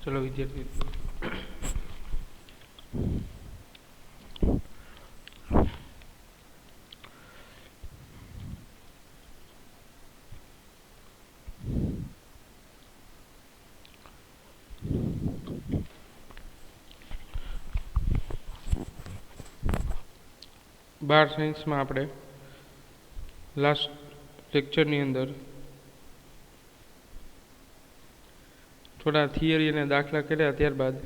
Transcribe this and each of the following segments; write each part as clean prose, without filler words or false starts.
ચલો વિદ્યાર્થી મિત્રો, બાર સાયન્સમાં આપણે લાસ્ટ લેક્ચરની અંદર થોડા થિયરી અને દાખલા કર્યા, ત્યારબાદ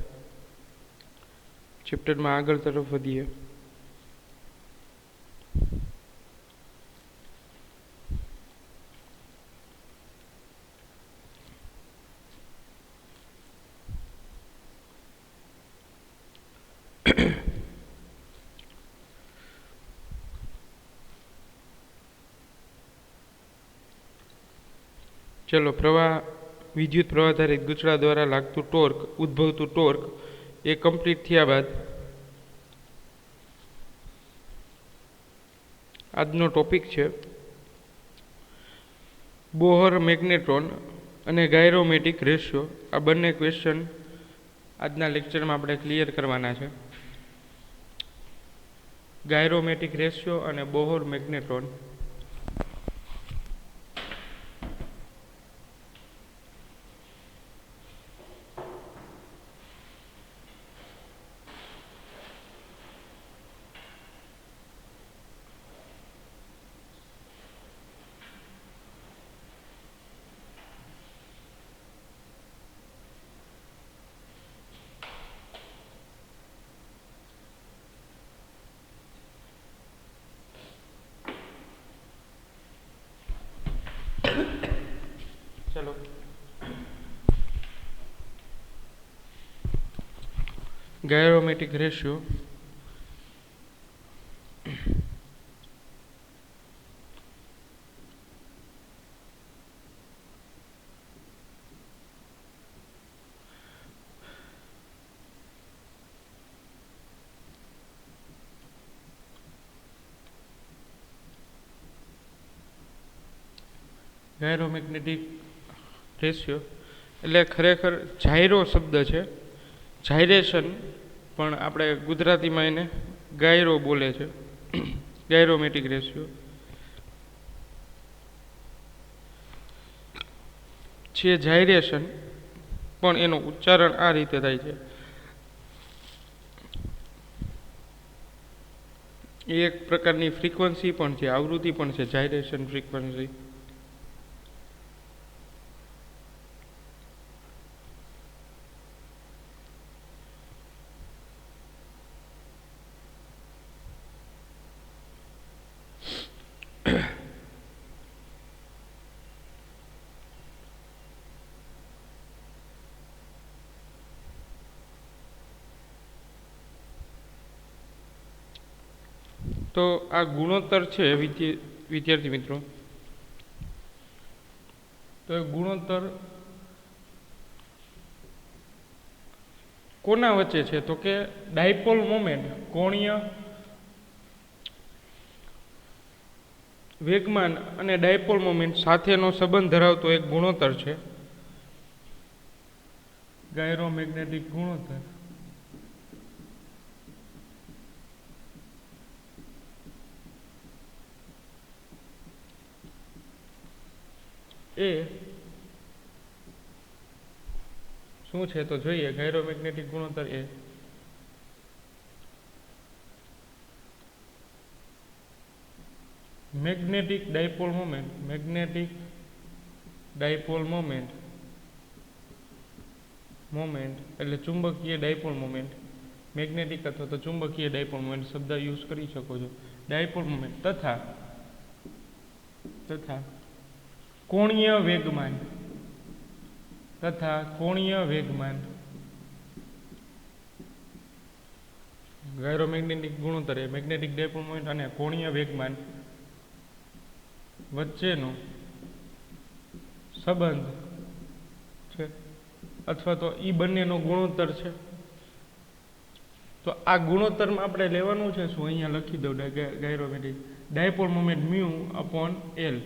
ચેપ્ટરમાં આગળ તરફ વધીએ. ચલો, વિદ્યુત પ્રવાહધારિત ગૂંચળા દ્વારા લાગતું ટોર્ક, ઉદ્ભવતું ટોર્ક એ કમ્પ્લીટ થયા બાદ આજનો ટોપિક છે બોહર મેગ્નેટ્રોન અને ગાયરોમેટિક રેશિયો. આ બંને ક્વેશ્ચન આજના લેક્ચરમાં આપણે ક્લિયર કરવાના છે. ગાયરોમેટિક રેશિયો અને બોહર મેગ્નેટ્રોન. ચલો, ગાયરોમેટિક રેશિયો. ગાયરોમેગ્નેટિક રેશિયો એટલે ખરેખર જાયરો શબ્દ છે, જાયરેશન, પણ આપણે ગુજરાતીમાં એને ગાયરો બોલે છે. ગાયરોમેટિક રેશિયો છે જાયરેશન, પણ એનું ઉચ્ચારણ આ રીતે થાય છે. એ એક પ્રકારની ફ્રીક્વન્સી પણ છે, આવૃત્તિ પણ છે, જાયરેશન ફ્રીક્વન્સી. તો આ ગુણોત્તર છે વિદ્યાર્થી મિત્રો. તો એ ગુણોત્તર કોના વચ્ચે છે? તો કે ડાયપોલ મોમેન્ટ, કોણીય વેગમાન અને ડાયપોલ મોમેન્ટ સાથેનો સંબંધ ધરાવતો એક ગુણોત્તર છે, ગાયરોમેગ્નેટિક ગુણોત્તર. એ શું છે તો જોઈએ. ગાયરોમેગ્નેટિક ગુણોત્તર એ magnetic dipole moment, magnetic dipole moment એટલે ચુંબકીય ડાયપોલ મોમેન્ટ. મેગ્નેટિક અથવા તો ચુંબકીય ડાયપોલ મોમેન્ટ શબ્દ યુઝ કરી શકો છો. ડાયપોલ મોમેન્ટ તથા કોણીય વેગમાન ગાયરોમેગ્નેટિક ગુણોત્તર એ મેગ્નેટિક ડાયપોલ મોમેન્ટ અને કોણીય વેગમાન વચ્ચેનો સંબંધ છે, અથવા તો એ બંનેનો ગુણોત્તર છે. તો આ ગુણોત્તરમાં આપણે લેવાનું છે શું? અહીંયા લખી દઉં, gyromagnetic dipole moment mu upon L.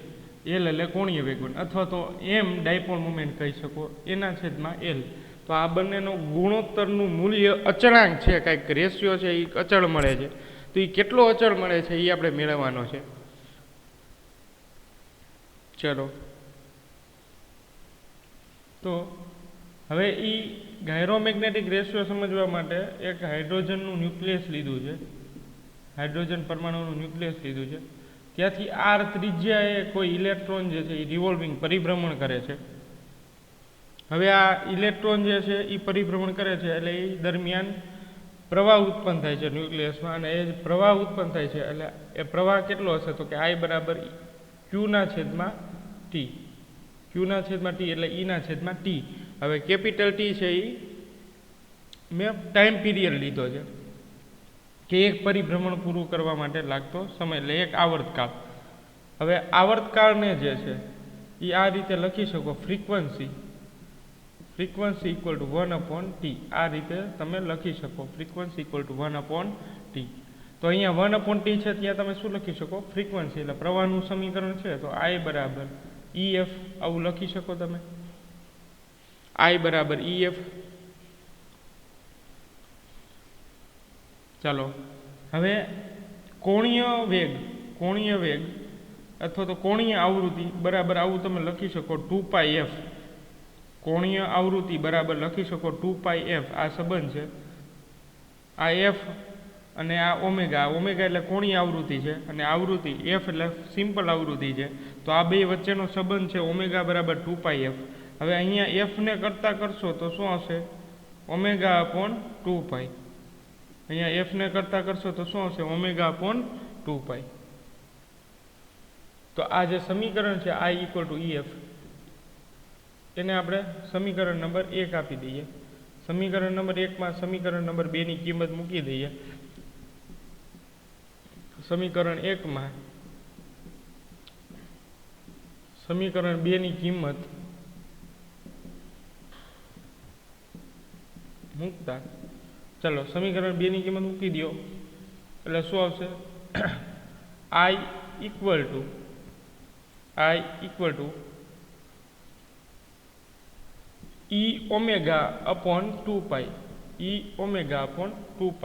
L એટલે કોણીય વેગમાન, અથવા તો એમ ડાયપોલ મોમેન્ટ કહી શકો, એના છેદમાં એલ. તો તો આ બંનેનો ગુણોત્તરનું મૂલ્ય અચળાંક છે, કાંઈક રેશિયો છે એ અચળ મળે છે. તો એ કેટલો અચળ મળે છે એ આપણે મેળવવાનો છે. ચલો તો હવે એ ગાયરોમેગ્નેટિક રેશિયો સમજવા માટે એક હાઇડ્રોજનનું ન્યુક્લિયસ લીધું છે, હાઇડ્રોજન પરમાણુનું ન્યુક્લિયસ લીધું છે. ત્યાંથી આર ત્રિજ્યાએ કોઈ ઇલેક્ટ્રોન જે છે એ રિવોલ્વિંગ પરિભ્રમણ કરે છે. હવે આ ઇલેક્ટ્રોન જે છે એ પરિભ્રમણ કરે છે એટલે એ દરમિયાન પ્રવાહ ઉત્પન્ન થાય છે ન્યુક્લિયસમાં, અને એ પ્રવાહ ઉત્પન્ન થાય છે એટલે એ પ્રવાહ કેટલો હશે તો કે I બરાબર Q/T, Q/T એટલે E/T. હવે કેપિટલ T છે એ મેં ટાઈમ પીરિયડ લીધો છે કે એક પરિભ્રમણ પૂરું કરવા માટે લાગતો સમય, એટલે એક આવર્તકાળ. હવે આવર્તકાળને જે છે એ આ રીતે લખી શકો, ફ્રીક્વન્સી ઇક્વલ ટુ 1/T. આ રીતે તમે લખી શકો, ફ્રીક્વન્સી ઇક્વલ ટુ 1/T. તો અહીંયા 1/T છે ત્યાં તમે શું લખી શકો, ફ્રીક્વન્સી એટલે પ્રવાહનું સમીકરણ છે તો I બરાબર EF આવું લખી શકો તમે, I બરાબર EF. ચાલો હવે કોણીય વેગ અથવા તો કોણીય આવૃત્તિ બરાબર આવું તમે લખી શકો 2πf. કોણીય આવૃત્તિ બરાબર લખી શકો 2πf. આ સંબંધ છે, આ f અને આ ઓમેગા એટલે કોણીય આવૃત્તિ છે અને આવૃત્તિ f એટલે સિમ્પલ આવૃત્તિ છે. તો આ બે વચ્ચેનો સંબંધ છે ઓમેગા બરાબર 2πf. હવે અહીંયા f ને કરતા કરશો તો શું હશે, ω/2π. અહીંયા f ને કરતા કરશો તો શું હશે, ω/2π. તો આ જે સમીકરણ છે I ઇક્વલ ટુ EF, એને આપણે સમીકરણ નંબર 1 આપી દઈએ. સમીકરણ નંબર 1 સમીકરણ નંબર 2 ની કિંમત મૂકી દઈએ. સમીકરણ 1 સમીકરણ 2 ની કિંમત મૂકતા, ચલો સમીકરણ 2 ની કિંમત મૂકી દો એટલે શું આવશે, I equal to E⍵/2π. E⍵/2π.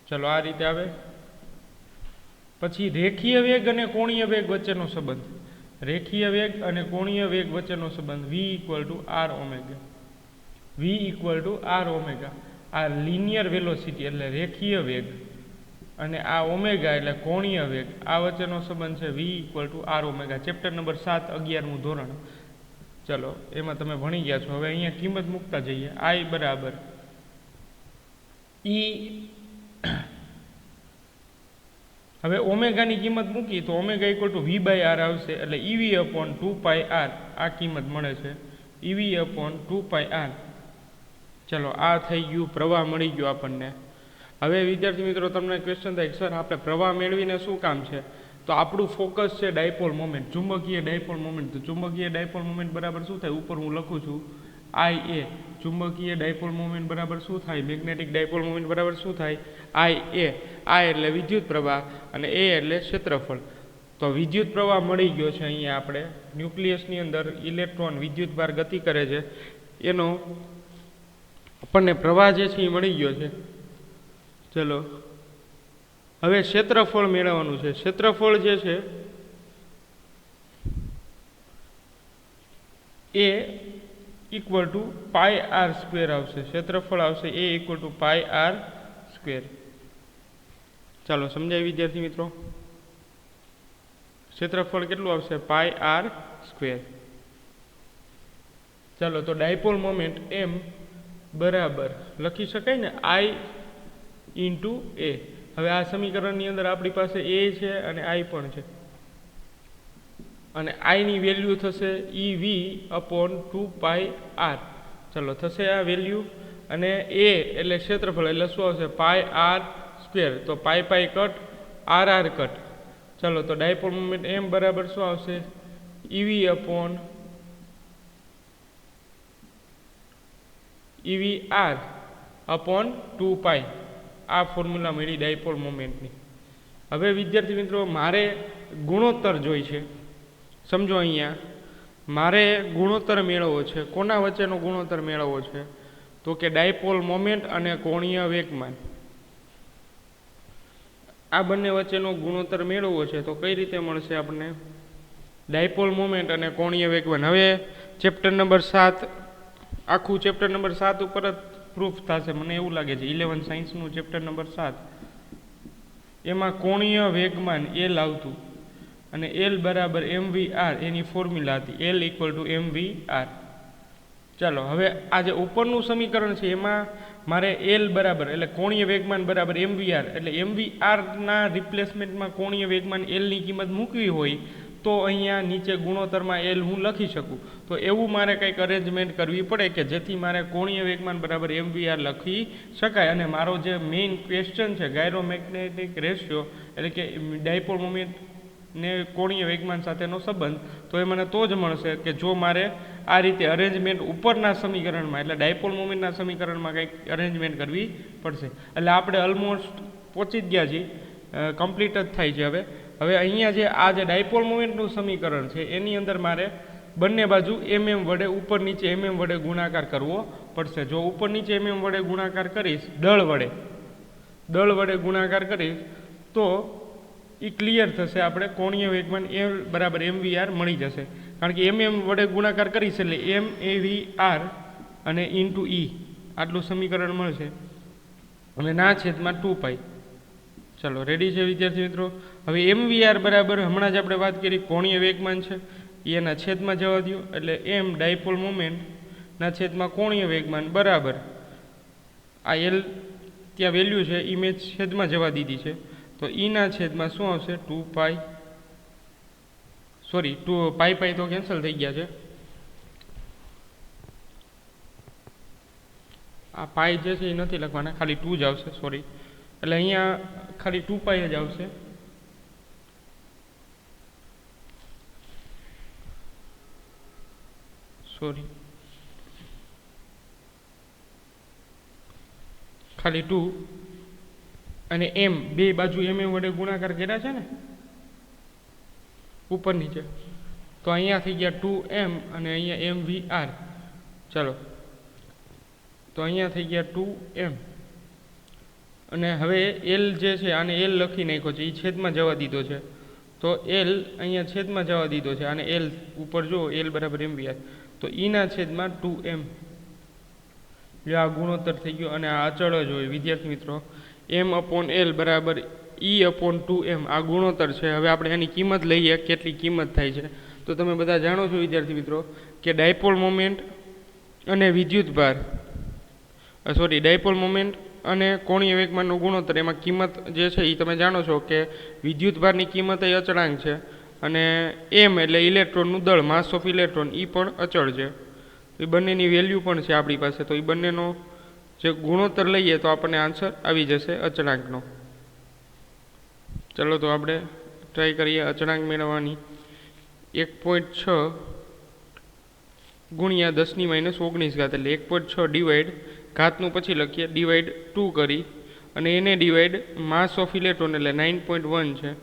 ચલો આ રીતે આવે. પછી રેખીય વેગ અને કોણીય વેગ વચ્ચેનો સંબંધ, રેખીય વેગ અને કોણીય વેગ વચ્ચેનો સંબંધ V ઇક્વલ ટુ R⍵. આ લિનિયર વેલોસિટી એટલે રેખીય વેગ અને આ ઓમેગા એટલે કોણીય વેગ, આ વચ્ચેનો સંબંધ છે V equal to R⍵. Chapter number 7 11મું ધોરણ, ચલો એમાં તમે ભણી ગયા છો. હવે અહીંયા કિંમત મૂકતા જઈએ. I બરાબર E, હવે ઓમેગાની કિંમત મૂકી તો ઓમેગા ઇક્વલ ટુ V/R આવશે એટલે EV/2πR આ કિંમત મળે છે, EV/2πR. ચલો આ થઈ ગયું, પ્રવાહ મળી ગયો આપણને. હવે વિદ્યાર્થી મિત્રો તમને ક્વેશ્ચન થાય સર આપણે પ્રવાહ મેળવીને શું કામ છે, તો આપણું ફોકસ છે ડાયપોલ મોમેન્ટ, ચુંબકીય ડાયપોલ મોમેન્ટ. તો ચુંબકીય ડાયપોલ મોમેન્ટ બરાબર શું થાય, ઉપર હું લખું છું IA. ચુંબકીય ડાયપોલ મોમેન્ટ બરાબર શું થાય, મેગ્નેટિક ડાયપોલ મોમેન્ટ બરાબર શું થાય, IA. I એટલે વિદ્યુત પ્રવાહ અને A એટલે ક્ષેત્રફળ. તો વિદ્યુત પ્રવાહ મળી ગયો છે. અહીંયા આપણે ન્યુક્લિયસની અંદર ઇલેક્ટ્રોન વિદ્યુત ભાર ગતિ કરે છે, એનો આપણને પ્રવાહ જે છે એ મળી ગયો છે. ચલો હવે ક્ષેત્રફળ મેળવવાનું છે. ક્ષેત્રફળ જે છે એ ઇક્વલ ટુ πr² આવશે. ક્ષેત્રફળ આવશે A ઇક્વલ ટુ πr². ચાલો સમજાય વિદ્યાર્થી મિત્રો, ક્ષેત્રફળ કેટલું આવશે, πr². ચાલો તો ડાયપોલ મોમેન્ટ M બરાબર લખી શકાય ને I ઇન્ટુ A. હવે આ સમીકરણની અંદર આપણી પાસે A છે અને I પણ છે, અને I ની વેલ્યુ થશે EV/2πR. ચલો થશે આ વેલ્યુ, અને A એટલે ક્ષેત્રફળ એટલે શું આવશે, πr². તો π કટ, r કટ. ચલો તો ડાયપોલ મોમેન્ટ M બરાબર શું આવશે, EV/2π. આ ફોર્મ્યુલા મળી ડાયપોલ મોમેન્ટની. હવે વિદ્યાર્થી મિત્રો મારે ગુણોત્તર જોઈ છે, સમજો અહીંયા મારે ગુણોત્તર મેળવવો છે. કોના વચ્ચેનો ગુણોત્તર મેળવવો છે? તો કે ડાયપોલ મોમેન્ટ અને કોણીય વેગમાન, આ બંને વચ્ચેનો ગુણોત્તર મેળવવો છે. તો કઈ રીતે મળશે આપણને? ડાયપોલ મોમેન્ટ અને કોણીય વેગમાન. હવે ચેપ્ટર નંબર 7, આખું ચેપ્ટર નંબર 7 ઉપર જ પ્રૂફ થશે મને એવું લાગે છે. 11 સાયન્સનું ચેપ્ટર નંબર 7, એમાં કોણીય વેગમાન એલ આવતું અને એલ બરાબર mvr એની ફોર્મ્યુલા હતી, એલ ઇક્વલ ટુ mvr. ચાલો હવે આ જે ઉપરનું સમીકરણ છે એમાં મારે એલ બરાબર એટલે કોણીય વેગમાન બરાબર mvr, એટલે mvrના રિપ્લેસમેન્ટમાં કોણીય વેગમાન એલની કિંમત મૂકવી હોય તો અહીંયા નીચે ગુણોત્તરમાં એલ હું લખી શકું. તો એવું મારે કંઈક અરેન્જમેન્ટ કરવી પડે કે જેથી મારે કોણીય વેગમાન બરાબર mvr લખી શકાય. અને મારો જે મેઇન ક્વેશ્ચન છે ગાયરોમેગ્નેટિક રેશિયો એટલે કે ડાયપોલ મોમેન્ટ ને કોણીય વેગમાન સાથેનો સંબંધ, તો એ મને તો જ મળશે કે જો મારે આ રીતે અરેન્જમેન્ટ ઉપરના સમીકરણમાં એટલે ડાયપોલ મોમેન્ટના સમીકરણમાં કંઈક અરેન્જમેન્ટ કરવી પડશે. એટલે આપણે ઓલમોસ્ટ પહોંચી જ ગયા છીએ, કમ્પ્લીટ જ થાય છે. હવે અહીંયા જે આ જે ડાયપોલ મોમેન્ટનું સમીકરણ છે એની અંદર મારે બંને બાજુ વડે ઉપર નીચે વડે ગુણાકાર કરવો પડશે. જો ઉપર નીચે વડે ગુણાકાર કરીશ, દળ વડે ગુણાકાર કરીશ તો એ ક્લિયર થશે, આપણે કોણીય વેગમાન એલ બરાબર mvr મળી જશે. કારણ કે વડે ગુણાકાર કરીશ એટલે mavr અને ઇન્ટુ ઈ આટલું સમીકરણ મળશે અને ના છેદમાં 2π. ચાલો રેડી છે વિદ્યાર્થી મિત્રો? હવે mvr બરાબર હમણાં જ આપણે વાત કરી કોણીય વેગમાન છે, એના છેદમાં જવા દો એટલે m ડાયપોલ મોમેન્ટ ના છેદમાં કોણીય વેગમાન બરાબર આ એલ ત્યાં વેલ્યુ છે એ મેં છેદમાં જવા દીધી છે. તો ઈના છેદમાં શું આવશે? 2π, સોરી પાઈ તો કેન્સલ થઈ ગયા છે. આ પાઈ જે છે એ નથી લખવાના, ખાલી 2 જ આવશે, સોરી. એટલે અહીંયા ખાલી 2π જ આવશે. સોરી, ખાલી 2 અને m બે બાજુ વડે ગુણાકાર કર્યા છે ને ઉપર નીચે, તો અહીંયા થઈ ગયા 2m અને અહીંયા mvr. ચાલો તો અહીંયા થઈ ગયા 2m અને હવે એલ જે છે આને એલ લખી નાખ્યો છે, એ છેદમાં જવા દીધો છે. તો એલ અહીંયા છેદમાં જવા દીધો છે અને એલ ઉપર જો એલ બરાબર mvr, તો ઈના છેદમાં 2m. જો આ ગુણોત્તર થઈ ગયો અને આ અચળ જ હોય વિદ્યાર્થી મિત્રો. m/l બરાબર e/2m આ ગુણોત્તર છે. હવે આપણે એની કિંમત લઈએ, કેટલી કિંમત થાય છે. તો તમે બધા જાણો છો વિદ્યાર્થી મિત્રો કે ડાયપોલ મોમેન્ટ અને વિદ્યુતભાર, સોરી ડાયપોલ મોમેન્ટ અને કોણીય વેગમાનનો ગુણોત્તર, એમાં કિંમત જે છે એ તમે જાણો છો કે વિદ્યુતભારની કિંમત એ અચળાંક છે અને m એટલે ઇલેક્ટ્રોનનું દળ, માસ ઓફ ઇલેક્ટ્રોન, એ પણ અચળ છે. એ બંનેની વેલ્યુ પણ છે આપણી પાસે. તો એ બંનેનો જે ગુણોત્તર લઈએ તો આપણને આન્સર આવી જશે અચળાંકનો. ચલો તો આપણે ટ્રાય કરીએ અચળાંક મેળવવાની. 1.6 ગુણ્યા 10⁻19 ઘાત એટલે 1.6 ડિવાઈડ ઘાતનું પછી લખીએ ડિવાઈડ 2 કરી અને એને ડિવાઈડ માસ ઓફ ઇલેક્ટ્રોન એટલે 9.1 છે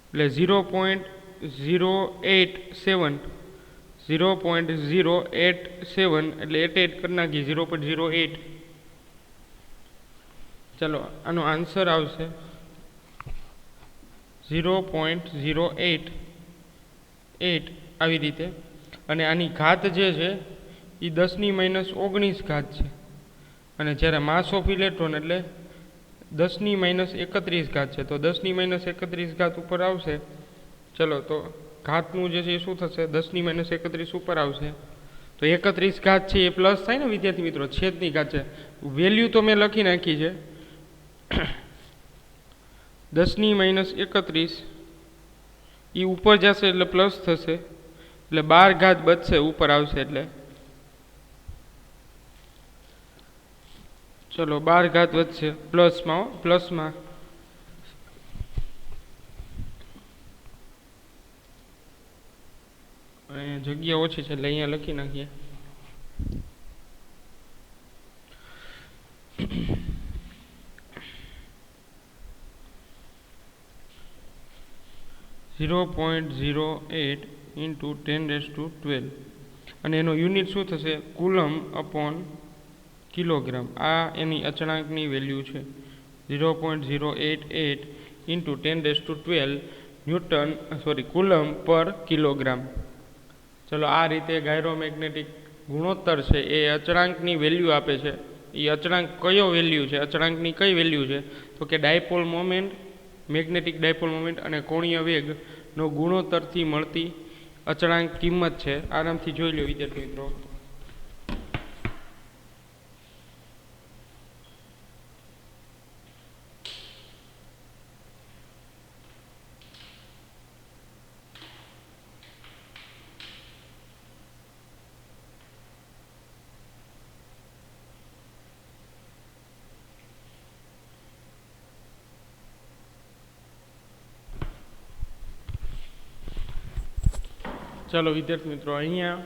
એટલે 0.087 એટલે 88 કરી નાખીએ 0.08. ચાલો આનો આન્સર આવશે 0.088 આવી રીતે. અને આની ઘાત જે છે એ 10⁻19 ઘાત છે અને જ્યારે માસ ઓફ ઇલેક્ટ્રોન એટલે 10⁻31 ઘાત છે. તો 10⁻31 ઘાત ઉપર આવશે. ચલો તો ઘાતનું જે છે એ શું થશે? 10⁻31 ઉપર આવશે તો 31 ઘાત છે એ પ્લસ થાય ને વિદ્યાર્થી મિત્રો, છેદની ઘાત છે. વેલ્યુ તો મેં લખી નાખી છે 10⁻31 એ ઉપર જશે એટલે પ્લસ થશે એટલે 12 ઘાત બચશે ઉપર આવશે એટલે. ચલો 12 ઘાત વધશે પ્લસમાં અહીંયા જગ્યા ઓછી છે એટલે અહીંયા લખી નાખીએ 0.088 ઇન્ટુ 10⁻12 અને એનો યુનિટ શું થશે? Coulomb upon kilogram. આ એની અચળાંકની વેલ્યુ છે 0.088 ઇન્ટુ 10⁻12 કુલમ પર કિલોગ્રામ. ચલો, આ રીતે ગાયરોમેગ્નેટિક ગુણોત્તર છે એ અચળાંકની વેલ્યુ આપે છે. એ અચળાંક કયો વેલ્યુ છે? અચળાંકની કઈ વેલ્યુ છે? તો કે dipole moment, magnetic dipole moment અને કોણીય વેગનો ગુણોત્તરથી મળતી અચળાંક કિંમત છે. આરામથી જોઈ લો વિદ્યાર્થી મિત્રો. ચાલો વિદ્યાર્થી મિત્રો, અહીંયા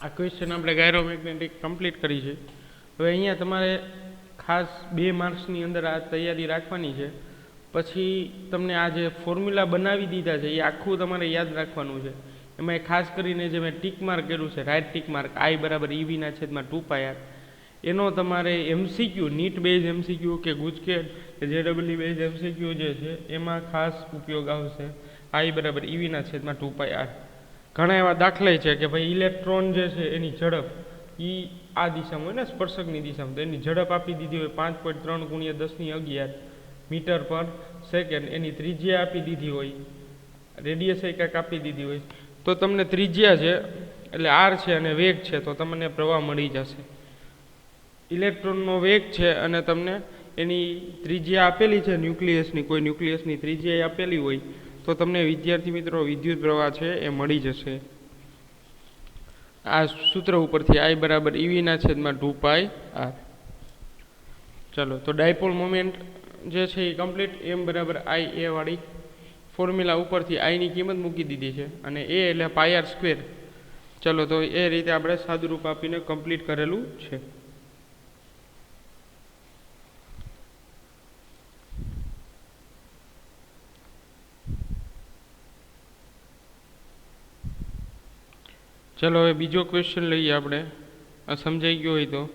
આ ક્વેશ્ચન આપણે ગાયરોમેગ્નેટિક કમ્પ્લીટ કરી છે. હવે અહીંયા તમારે ખાસ 2 માર્ક્સની અંદર આ તૈયારી રાખવાની છે. પછી તમને આ જે ફોર્મ્યુલા બનાવી દીધા છે એ આખું તમારે યાદ રાખવાનું છે. એમાં ખાસ કરીને જે મેં ટીક માર્ક કર્યું છે, રાઇટ ટીક માર્ક, I બરાબર EV/2πr, એનો તમારે MCQ, નીટ બેઝ MCQ કે ગુજકેટ કે JEE બેઝ MCQ જે છે એમાં ખાસ ઉપયોગ આવશે. I બરાબર EV/2πr. ઘણા એવા દાખલા છે કે ભાઈ ઇલેક્ટ્રોન જે છે એની ઝડપ આ દિશામાં હોય ને, સ્પર્શકની દિશામાં, તો એની ઝડપ આપી દીધી હોય 5.3 × 10⁻11 મીટર પર સેકન્ડ. એની ત્રિજ્યા આપી દીધી હોય, રેડિયસ કંઈક આપી દીધી હોય, તો તમને ત્રિજ્યા છે એટલે R છે અને વેગ છે, તો તમને પ્રવાહ મળી જશે. ઇલેક્ટ્રોનનો વેગ છે અને તમને એની ત્રિજ્યા આપેલી છે ન્યુક્લિયસની, કોઈ ન્યુક્લિયસની ત્રિજ્યા આપેલી હોય તો તમને વિદ્યાર્થી મિત્રો વિદ્યુત પ્રવાહ છે એ મળી જશે. આ સૂત્ર ઉપરથી I બરાબર EV/2πr. ચાલો, તો ડાયપોલ મોમેન્ટ જે છે એ કમ્પ્લીટ. M બરાબર IA વાળી ફોર્મ્યુલા ઉપરથી I ની કિંમત મૂકી દીધી છે અને A એટલે πr². ચલો, તો એ રીતે આપણે સાદુરૂપ આપીને કમ્પ્લીટ કરેલું છે. ચલો, હવે બીજો ક્વેશ્ચન લઈએ આપણે. આ સમજાઈ ગયો હોય તો.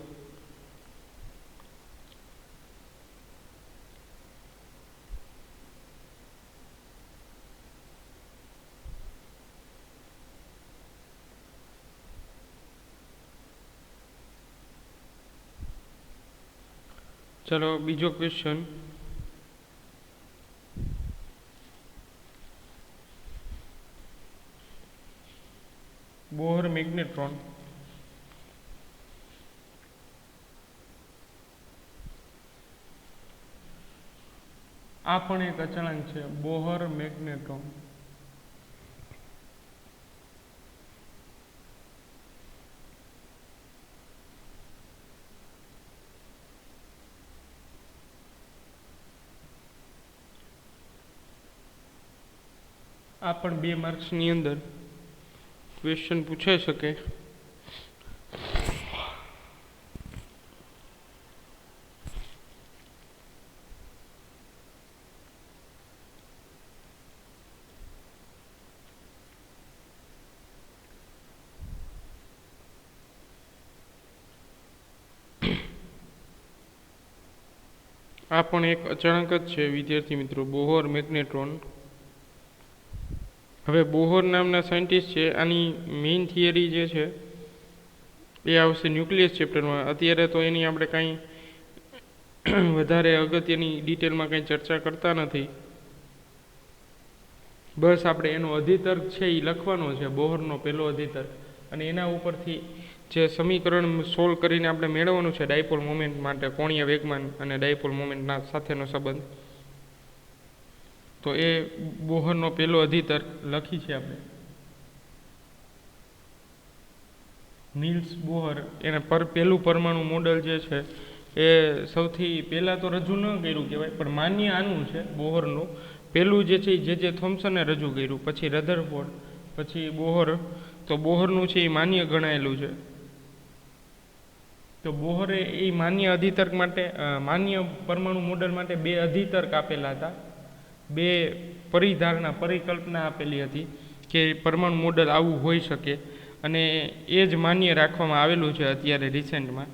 ચલો, બીજો ક્વેશ્ચન. Bohr magnetron. આ પણ એક અચળાંક છે, બોહર મેગ્નેટ્રોન. આ પણ 2 માર્ક્સની અંદર ક્વેશ્ચન પૂછાઈ શકે. આ પણ એક અચળાંક જ છે વિદ્યાર્થી મિત્રો, બોહર મેગ્નેટ્રોન. હવે બોહર નામના સાયન્ટિસ્ટ છે, આની મેઇન થિયરી જે છે એ આવશે ન્યુક્લિયસ ચેપ્ટરમાં. અત્યારે તો એની આપણે કાંઈ વધારે અગત્યની ડિટેલમાં કંઈ ચર્ચા કરતા નથી. બસ આપણે એનો અધિતર્ક છે એ લખવાનો છે, બોહરનો પહેલો અધિતર્ક, અને એના ઉપરથી જે સમીકરણ સોલ્વ કરીને આપણે મેળવવાનું છે ડાયપોલ મોમેન્ટ માટે, કોણીય વેગમાન અને ડાયપોલ મોમેન્ટના સાથેનો સંબંધ. તો એ બોહરનો પહેલો અધિતર્ક લખી છે આપણે. નીલ્સ બોહર એને પહેલું પરમાણુ મોડલ જે છે એ સૌથી પહેલાં તો રજૂ ન કર્યું કહેવાય, પણ માન્ય આનું છે બોહરનું. પહેલું જે છે જે થોમ્સને રજૂ કર્યું, પછી રધરફોર્ડ, પછી બોહર. તો બોહરનું છે એ માન્ય ગણાયેલું છે. તો બોહરે એ માન્ય અધિતર્ક માટે, માન્ય પરમાણુ મોડલ માટે 2 અધિતર્ક આપેલા હતા, 2 પરિધારણા પરિકલ્પના આપેલી હતી. કે પરમાણુ મોડલ આવું હોઈ શકે, અને એ જ માન્ય રાખવામાં આવેલું છે અત્યારે રિસેન્ટમાં.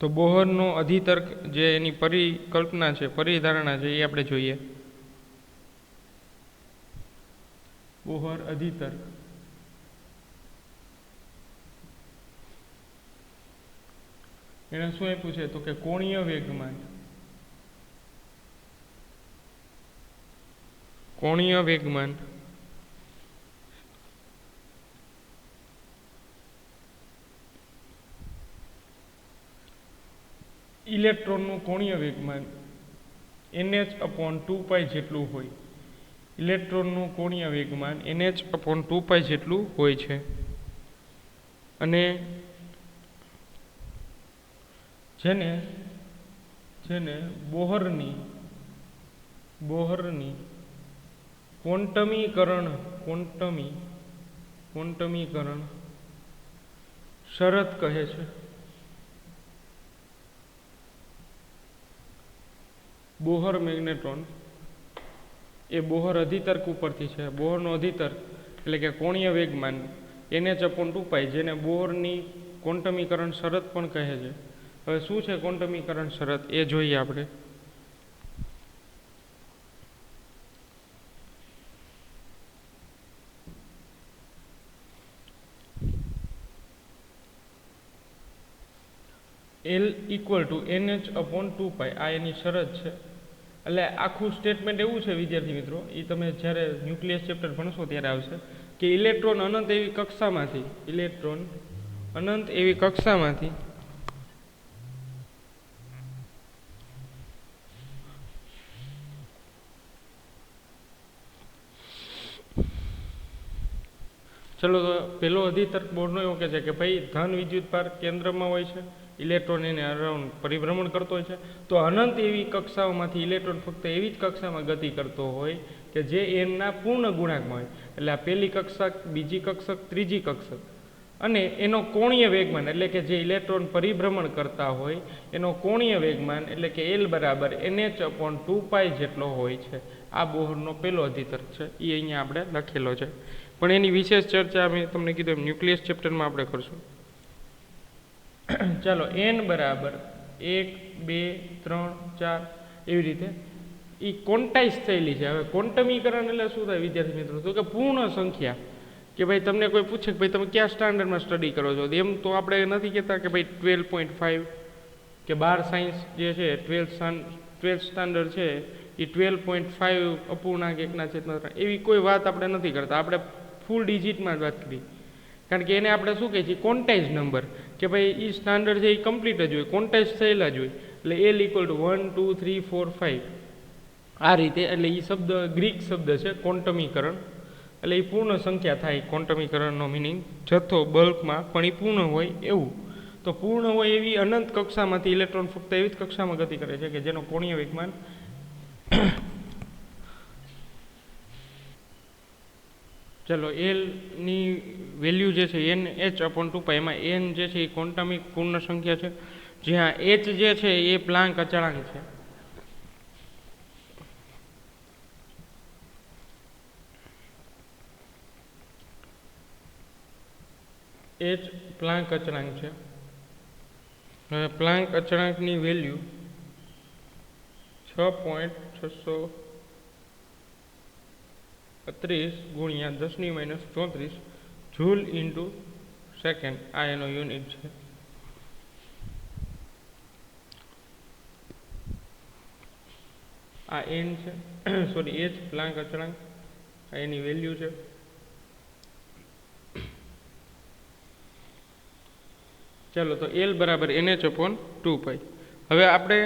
તો બોહરનો અધિતર્ક જે એની પરિકલ્પના છે, પરિધારણા છે, એ આપણે જોઈએ. બોહર અધિતર્ક એને શું આપ્યું છે? તો કે કોણીય વેગમાન. કોણીય વેગમાન ઇલેક્ટ્રોનનું કોણીય વેગમાન nh/2π જેટલું હોય. ઇલેક્ટ્રોનનું કોણીય વેગમાન nh/2π જેટલું હોય છે. અને જેને બોહરની ક્વોન્ટમીકરણ શરત કહે છે. બોહર મેગ્નેટ્રોન એ બોહર અધિતર્ક ઉપરથી છે. બોહરનો અધિતર્ક એટલે કે કોણીય વેગમાન nh/2π, જેને બોહરની ક્વોન્ટમીકરણ શરત પણ કહે છે. હવે શું છે ક્વોન્ટમીકરણ શરત એ જોઈએ આપણે. L = nh/2π આ એની શરત છે. એટલે આખું સ્ટેટમેન્ટ એવું છે વિદ્યાર્થી મિત્રો, એ તમે જ્યારે ન્યુક્લિયસ ચેપ્ટર ભણશો ત્યારે આવશે, કે ઇલેક્ટ્રોન અનંત એવી કક્ષામાંથી ચલો તો પેલો અધિતર્ક બોહરનો એવો કહે છે કે ભાઈ ધન વિદ્યુતભાર કેન્દ્રમાં હોય છે, ઇલેક્ટ્રોન એને અરાઉન્ડ પરિભ્રમણ કરતો હોય છે. તો અનંત એવી કક્ષાઓમાંથી ઇલેક્ટ્રોન ફક્ત એવી જ કક્ષામાં ગતિ કરતો હોય કે જે એના પૂર્ણ ગુણાંકમાં હોય. એટલે આ પહેલી કક્ષક, બીજી કક્ષક, ત્રીજી કક્ષક, અને એનો કોણીય વેગમાન એટલે કે જે ઇલેક્ટ્રોન પરિભ્રમણ કરતા હોય એનો કોણીય વેગમાન એટલે કે L = nh/2π જેટલો હોય છે. આ બોહરનો પહેલો અધિતર્ક છે, એ અહીંયા આપણે લખેલો છે. પણ એની વિશેષ ચર્ચા મેં તમને કીધું એમ ન્યુક્લિયસ ચેપ્ટરમાં આપણે કરશું. ચાલો n = 1, 2, 3, 4 એવી રીતે એ ક્વોન્ટાઇઝ થયેલી છે. હવે ક્વોન્ટમીકરણ એટલે શું થાય વિદ્યાર્થી મિત્રો? તો કે પૂર્ણ સંખ્યા. કે ભાઈ તમને કોઈ પૂછે કે ભાઈ તમે કયા સ્ટાન્ડર્ડમાં સ્ટડી કરો છો, એમ તો આપણે નથી કહેતા કે ભાઈ 12.5 કે 12 સાયન્સ જે છે 12th સ્ટાન્ડર્ડ છે એ 12.5 અપૂર્ણાંક 1/3 એવી કોઈ વાત આપણે નથી કરતા. આપણે ફૂલ ડિજિટમાં જ વાત કરી, કારણ કે એને આપણે શું કહીએ છીએ ક્વોન્ટાઇઝ નંબર, કે ભાઈ એ સ્ટાન્ડર્ડ છે એ કમ્પ્લીટ જ હોય, ક્વોન્ટાઇઝ થયેલા જ હોય. એટલે L = 1, 2, 3, 4, 5 આ રીતે. એટલે એ શબ્દ ગ્રીક શબ્દ છે ક્વોન્ટમીકરણ, એટલે એ પૂર્ણ સંખ્યા થાય. ક્વોન્ટમીકરણનો મિનિંગ જથ્થો, બલ્કમાં પણ એ પૂર્ણ હોય એવું. તો પૂર્ણ હોય એવી અનંત કક્ષામાંથી ઇલેક્ટ્રોન ફક્ત એવી જ કક્ષામાં ગતિ કરે છે કે જેનો કોણીય વેગમાન ચલો L ની વેલ્યુ જે છે nh/2π, એમાં n જે છે એ ક્વોન્ટમિક પૂર્ણ સંખ્યા છે, જ્યાં h જે છે એ પ્લાન્ક અચળાંક છે. h પ્લાન્ક અચળાંક છે. હવે પ્લાન્ક અચળાંકની વેલ્યુ 6.632 × 10⁻³ જૂલ ઇન્ટુ સેકન્ડ આ એનો યુનિટ છે. આ n છે, સોરી h પ્લાન્ક અચળાંક, આ એની વેલ્યુ છે. ચાલો તો L = nh/2π. હવે આપણે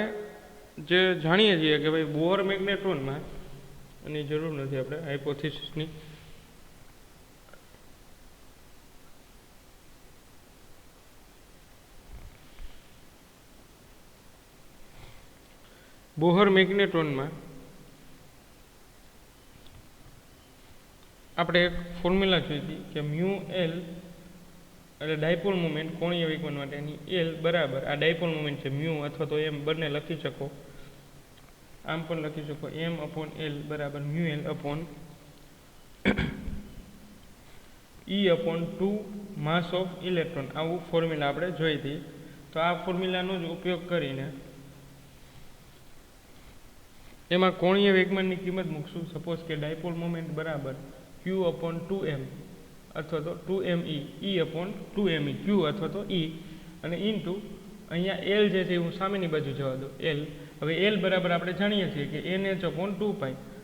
જે જાણીએ છીએ કે ભાઈ બોહર મેગ્નેટ્રોનમાં એની જરૂર નથી આપણે હાઇપોથિસિસની. બોહર મેગ્નેટ્રોનમાં આપણે એક ફોર્મ્યુલા જોઈ હતી કે μL એટલે ડાયપોલ મોમેન્ટ કોણીય વેગમાન માટેની L બરાબર આ ડાયપોલ મોમેન્ટ છે μ, અથવા તો એમ બંને લખી શકો, આમ પણ લખી શકો, m/L = μL/ E/2 mass of electron, આવું ફોર્મ્યુલા આપણે જોઈ હતી. તો આ ફોર્મ્યુલાનો જ ઉપયોગ કરીને એમાં કોણીય વેગમાનની કિંમત મૂકશું. સપોઝ કે ડાયપોલ મોમેન્ટ બરાબર Q/2m અથવા તો 2me, E/2me, Q અથવા તો E, અને ઇન્ટુ અહીંયા L જે છે હું સામેની બાજુ જવા દો L. હવે L બરાબર આપણે જાણીએ છીએ કે NH/2π,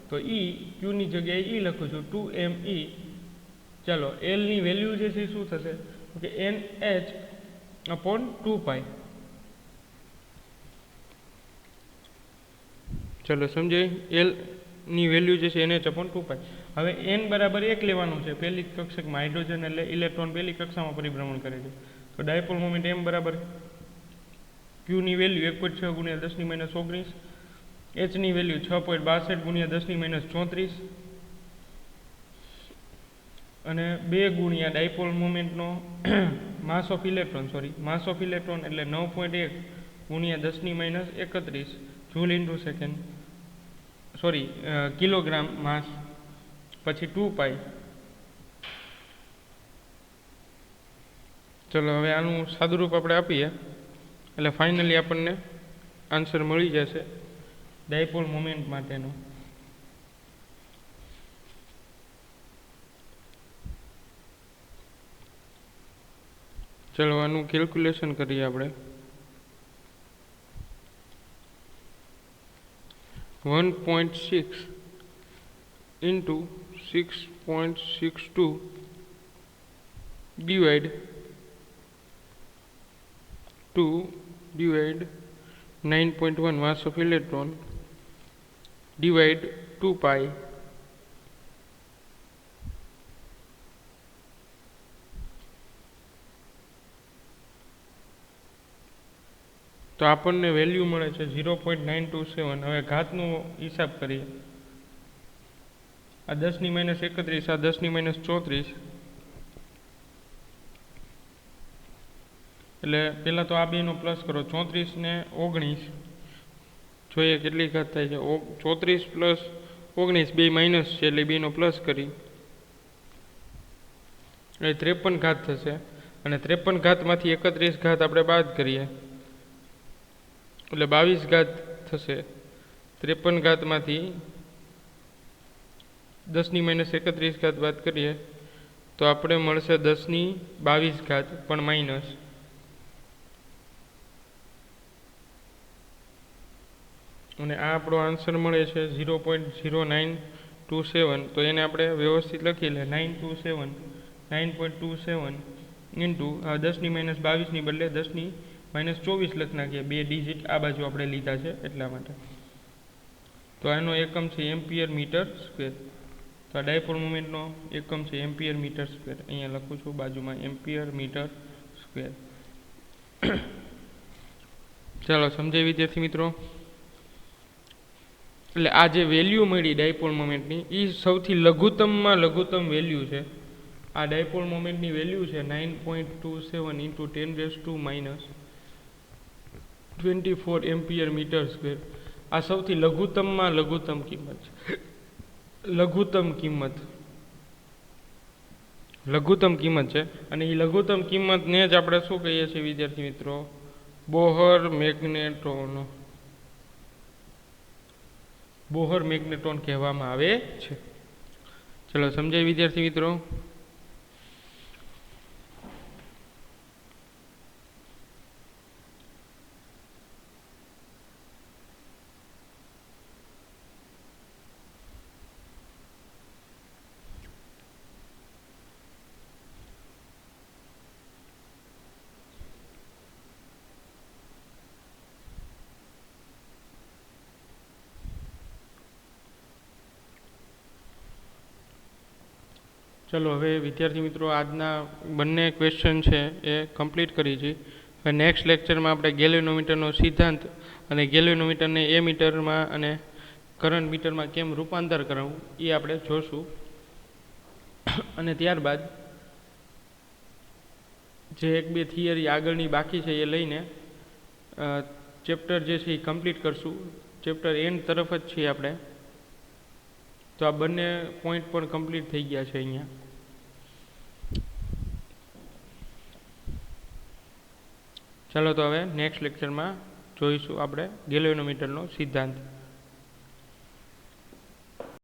તો Qની જગ્યાએ E લખું છું 2me. ચાલો L ની વેલ્યુ જે છે શું થશે કે NH/2π. ચલો સમજાય, L ની વેલ્યુ જે છે NH/2π. હવે n બરાબર 1 લેવાનું છે. પહેલી કક્ષકમાં હાઇડ્રોજન એટલે ઇલેક્ટ્રોન પહેલી કક્ષામાં પરિભ્રમણ કરે છે. તો ડાયપોલ મોમેન્ટ m બરાબર Q ની વેલ્યુ 1.6 × 10⁻19, H ની વેલ્યુ 6.62 × 10⁻34, અને 2 ગુણ્યા ડાયપોલ મોમેન્ટનો માસ ઓફ ઇલેક્ટ્રોન એટલે 9.1 × 10⁻31 જૂલ ઇન્ટુ સેકન્ડ, કિલોગ્રામ માસ, પછી 2π. ચલો હવે આનું સાદુરૂપ આપણે આપીએ એટલે ફાઇનલી આપણને આન્સર મળી જશે ડાયપોલ મોમેન્ટ માટેનો. ચલો આનું કેલ્ક્યુલેશન કરીએ આપણે. 1.6 into 6.62 divide 9.1 mass of electron divide 2π. તો આપણને વેલ્યુ મળે છે 0.927. હવે ઘાતનો હિસાબ કરીએ. આ 10⁻31, આ 10⁻34, એટલે પહેલાં તો આ બેનો પ્લસ કરો. 34 ને 19 જોઈએ કેટલી ઘાત થાય છે. 34 + 19 બે માઇનસ છે એટલે બેનો પ્લસ કરી એટલે 53 ઘાત થશે. અને 53 ઘાતમાંથી 31 ઘાત આપણે બાદ કરીએ એટલે 22 ઘાત થશે. 53 ઘાતમાંથી 10⁻31 ઘાત બાદ કરીએ તો આપણે મળશે 10⁻22 ઘાત પણ માઇનસ. અને આ આપણો આન્સર મળે છે 0.0927. તો એને આપણે વ્યવસ્થિત લખી લે 9.27 ઇન્ટુ 10⁻22ની બદલે 10⁻24 લખી નાખીએ. 2 ડિજિટ આ બાજુ આપણે લીધા છે એટલા માટે. તો આનો એકમ છે એમ્પિયર મીટર સ્ક્વેર. તો આ ડાયપોલ મોમેન્ટનો એકમ છે એમ્પિયર મીટર સ્ક્વેર. અહીંયા લખું છું બાજુમાં એમ્પિયર મીટર સ્ક્વેર. ચાલો સમજાય વિદ્યાર્થી મિત્રો. એટલે આ જે વેલ્યુ મળી ડાયપોલ મોમેન્ટની એ સૌથી લઘુત્તમમાં લઘુત્તમ વેલ્યુ છે. આ ડાયપોલ મોમેન્ટની વેલ્યુ છે 9.27 ઇન્ટુ 10⁻24 એમ્પિયર મીટર સ્ક્વેર. આ સૌથી લઘુત્તમમાં લઘુત્તમ કિંમત છે. લઘુત્તમ કિંમત છે. અને એ લઘુત્તમ કિંમતને જ આપણે શું કહીએ છીએ વિદ્યાર્થી મિત્રો? બોહર મેગ્નેટ્રોન કહેવામાં આવે છે. ચલો સમજાય વિદ્યાર્થી મિત્રો. ચલો હવે વિદ્યાર્થી મિત્રો આજના બંને ક્વેશ્ચન છે એ કમ્પ્લીટ કરી છે. હવે નેક્સ્ટ લેક્ચરમાં આપણે ગેલ્વેનોમીટરનો સિદ્ધાંત અને ગેલ્વેનોમીટરને એ મીટરમાં અને કરંટ મીટરમાં કેમ રૂપાંતર કરવું એ આપણે જોશું. અને ત્યારબાદ જે 1-2 થિયરી આગળની બાકી છે એ લઈને ચેપ્ટર જે છે એ કમ્પ્લીટ કરશું. ચેપ્ટર એન્ડ તરફ જ છીએ આપણે. તો આ બંને પોઈન્ટ પણ કમ્પ્લીટ થઈ ગયા છે અહીંયા. ચાલો તો હવે નેક્સ્ટ લેક્ચરમાં જોઈશું આપણે ગેલ્વેનોમીટરનો સિદ્ધાંત.